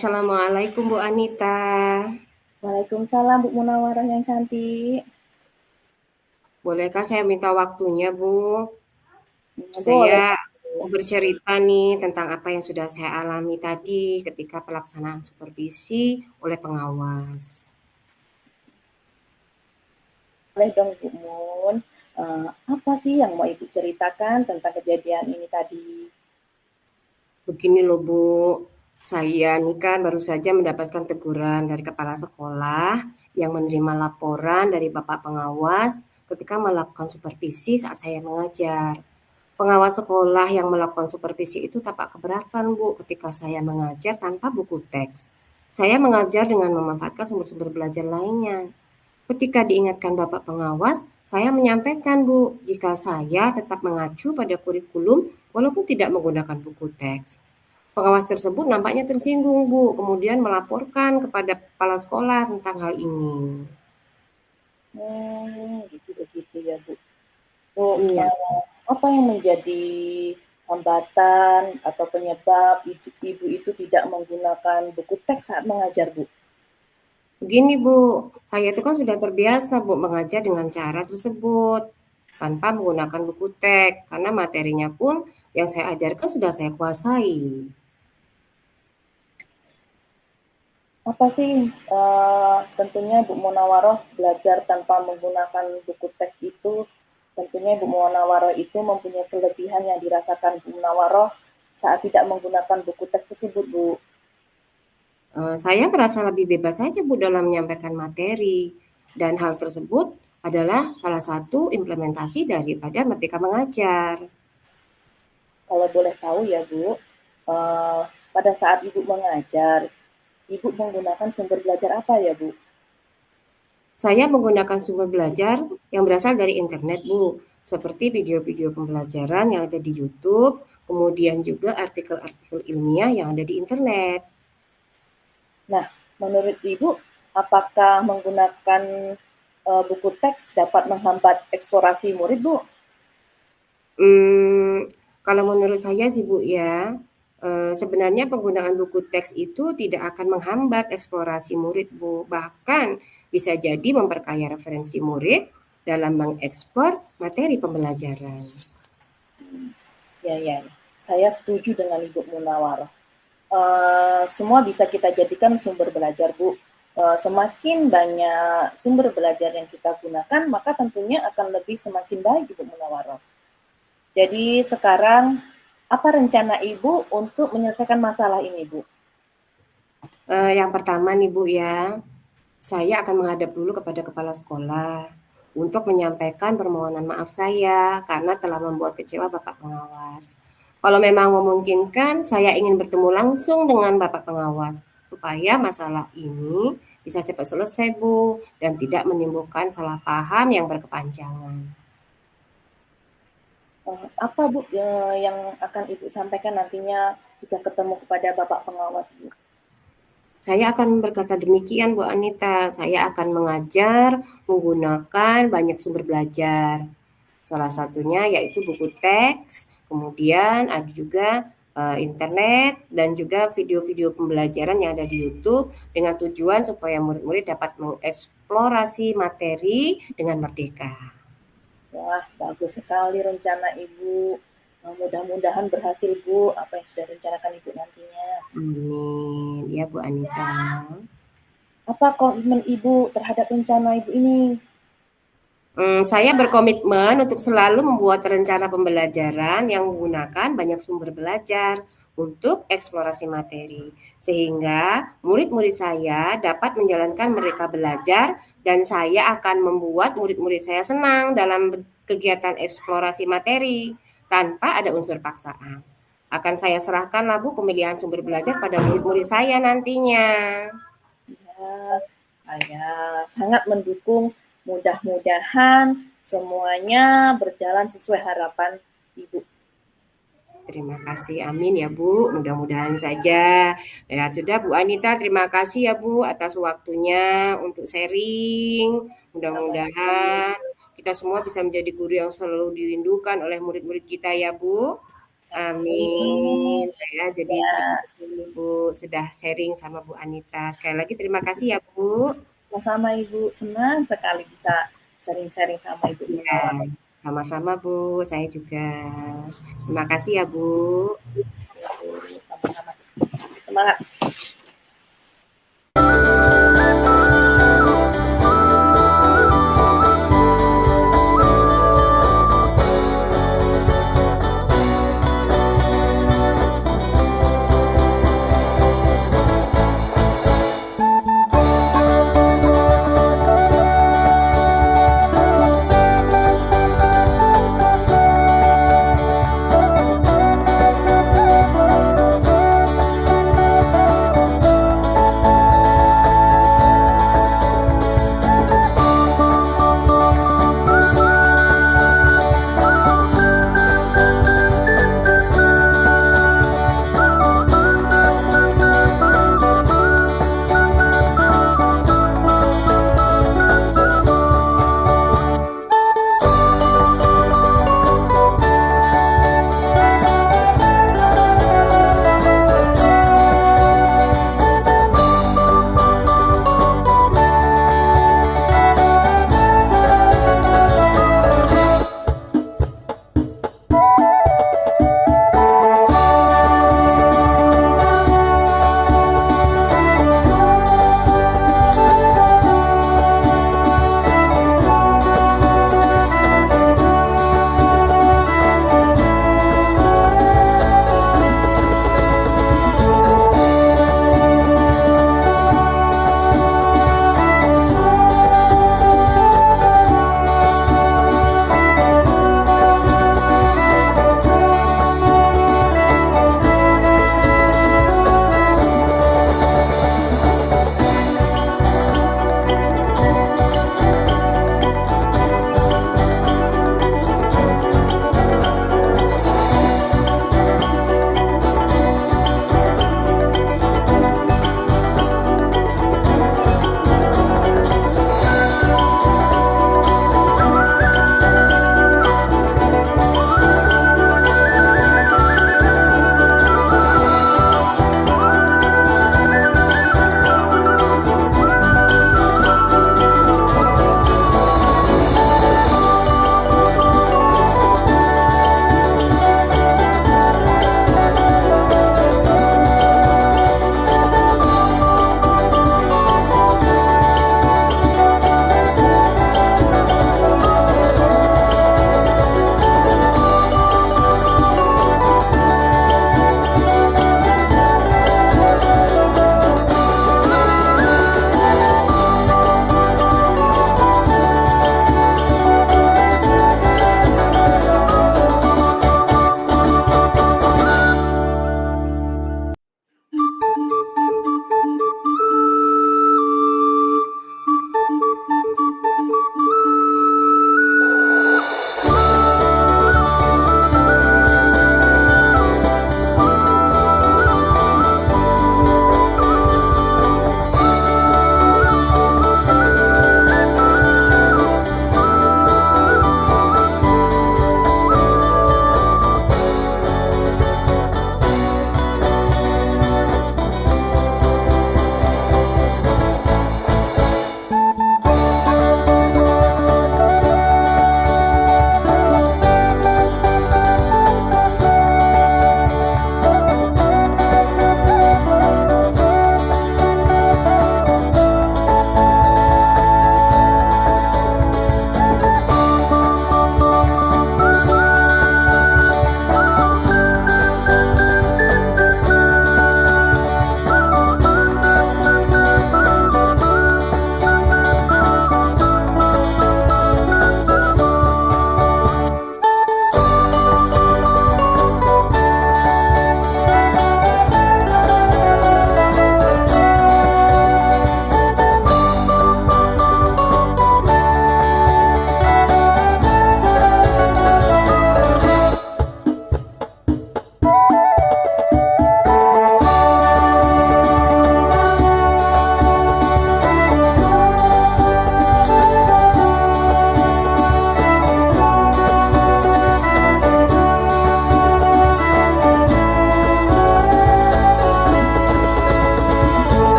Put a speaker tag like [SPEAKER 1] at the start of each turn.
[SPEAKER 1] Assalamualaikum Bu Anita.
[SPEAKER 2] Waalaikumsalam Bu Munawarah yang cantik.
[SPEAKER 1] Bolehkah saya minta waktunya Bu?
[SPEAKER 2] Boleh.
[SPEAKER 1] Saya mau bercerita nih tentang apa yang sudah saya alami tadi ketika pelaksanaan supervisi oleh pengawas.
[SPEAKER 2] Boleh dong Bu Mun. Apa sih yang mau Ibu ceritakan tentang kejadian ini tadi?
[SPEAKER 1] Begini loh Bu, saya nih kan baru saja mendapatkan teguran dari kepala sekolah yang menerima laporan dari Bapak pengawas ketika melakukan supervisi saat saya mengajar. Pengawas sekolah yang melakukan supervisi itu tampak keberatan, Bu, ketika saya mengajar tanpa buku teks. Saya mengajar dengan memanfaatkan sumber-sumber belajar lainnya. Ketika diingatkan Bapak pengawas, saya menyampaikan, Bu, jika saya tetap mengacu pada kurikulum walaupun tidak menggunakan buku teks. Pengawas tersebut nampaknya tersinggung, Bu, kemudian melaporkan kepada kepala sekolah tentang hal ini.
[SPEAKER 2] Gitu begitu ya Bu. Bu,
[SPEAKER 1] Iya.
[SPEAKER 2] apa yang menjadi hambatan atau penyebab Ibu itu tidak menggunakan buku teks saat mengajar Bu?
[SPEAKER 1] Begini Bu, saya itu kan sudah terbiasa Bu mengajar dengan cara tersebut tanpa menggunakan buku teks karena materinya pun yang saya ajarkan sudah saya kuasai.
[SPEAKER 2] Apa sih tentunya Bu Munawaroh belajar tanpa menggunakan buku teks itu tentunya Bu Munawaroh itu mempunyai kelebihan yang dirasakan Bu Munawaroh saat tidak menggunakan buku teks tersebut Bu.
[SPEAKER 1] Saya merasa lebih bebas saja Bu dalam menyampaikan materi dan hal tersebut adalah salah satu implementasi daripada Merdeka Mengajar.
[SPEAKER 2] Kalau boleh tahu ya Bu, pada saat Ibu mengajar, Ibu menggunakan sumber belajar apa ya Bu?
[SPEAKER 1] Saya menggunakan sumber belajar yang berasal dari internet, Bu, seperti video-video pembelajaran yang ada di YouTube, kemudian juga artikel-artikel ilmiah yang ada di internet.
[SPEAKER 2] Nah, menurut Ibu, apakah menggunakan buku teks dapat menghambat eksplorasi murid Bu?
[SPEAKER 1] Kalau menurut saya sih, Bu, ya, sebenarnya penggunaan buku teks itu tidak akan menghambat eksplorasi murid, Bu. Bahkan bisa jadi memperkaya referensi murid dalam mengekspor materi pembelajaran.
[SPEAKER 2] Ya, ya, saya setuju dengan Ibu Munawarah. Semua bisa kita jadikan sumber belajar, Bu. Semakin banyak sumber belajar yang kita gunakan, maka tentunya akan lebih semakin baik, Ibu Munawarah. Jadi sekarang, apa rencana Ibu untuk menyelesaikan masalah ini, Bu?
[SPEAKER 1] Yang pertama nih, Bu, ya, saya akan menghadap dulu kepada kepala sekolah untuk menyampaikan permohonan maaf saya karena telah membuat kecewa Bapak pengawas. Kalau memang memungkinkan, saya ingin bertemu langsung dengan Bapak pengawas supaya masalah ini bisa cepat selesai, Bu, dan tidak menimbulkan salah paham yang berkepanjangan.
[SPEAKER 2] Apa, Bu, yang akan Ibu sampaikan nantinya jika ketemu kepada Bapak pengawas, Bu?
[SPEAKER 1] Saya akan berkata demikian, Bu Anita. Saya akan mengajar menggunakan banyak sumber belajar. Salah satunya yaitu buku teks, kemudian ada juga internet dan juga video-video pembelajaran yang ada di YouTube dengan tujuan supaya murid-murid dapat mengeksplorasi materi dengan merdeka.
[SPEAKER 2] Wah, bagus sekali rencana Ibu. Mudah-mudahan berhasil, Bu, apa yang sudah rencanakan Ibu nantinya.
[SPEAKER 1] Amin. Ya, Bu Anita.
[SPEAKER 2] Apa komitmen Ibu terhadap rencana Ibu ini?
[SPEAKER 1] Saya berkomitmen untuk selalu membuat rencana pembelajaran yang menggunakan banyak sumber belajar untuk eksplorasi materi, sehingga murid-murid saya dapat menjalankan mereka belajar dan saya akan membuat murid-murid saya senang dalam kegiatan eksplorasi materi tanpa ada unsur paksaan. Akan saya serahkan Bu pemilihan sumber belajar pada murid-murid saya nantinya.
[SPEAKER 2] Ya, saya sangat mendukung. Mudah-mudahan semuanya berjalan sesuai harapan Ibu.
[SPEAKER 1] Terima kasih, amin ya Bu. Mudah-mudahan saja. Ya sudah Bu Anita, terima kasih ya Bu atas waktunya untuk sharing. Mudah-mudahan kita semua bisa menjadi guru yang selalu dirindukan oleh murid-murid kita ya Bu. Amin. Saya jadi
[SPEAKER 2] Ya,
[SPEAKER 1] sedikit ini, Bu, sudah sharing sama Bu Anita. Sekali lagi terima kasih ya, Bu.
[SPEAKER 2] sama-sama Ibu. Senang sekali bisa sharing-sharing sama Ibu
[SPEAKER 1] Iya,
[SPEAKER 2] Munawar.
[SPEAKER 1] sama-sama, Bu. Saya juga. Terima kasih ya, Bu.
[SPEAKER 2] Sama-sama. Semangat.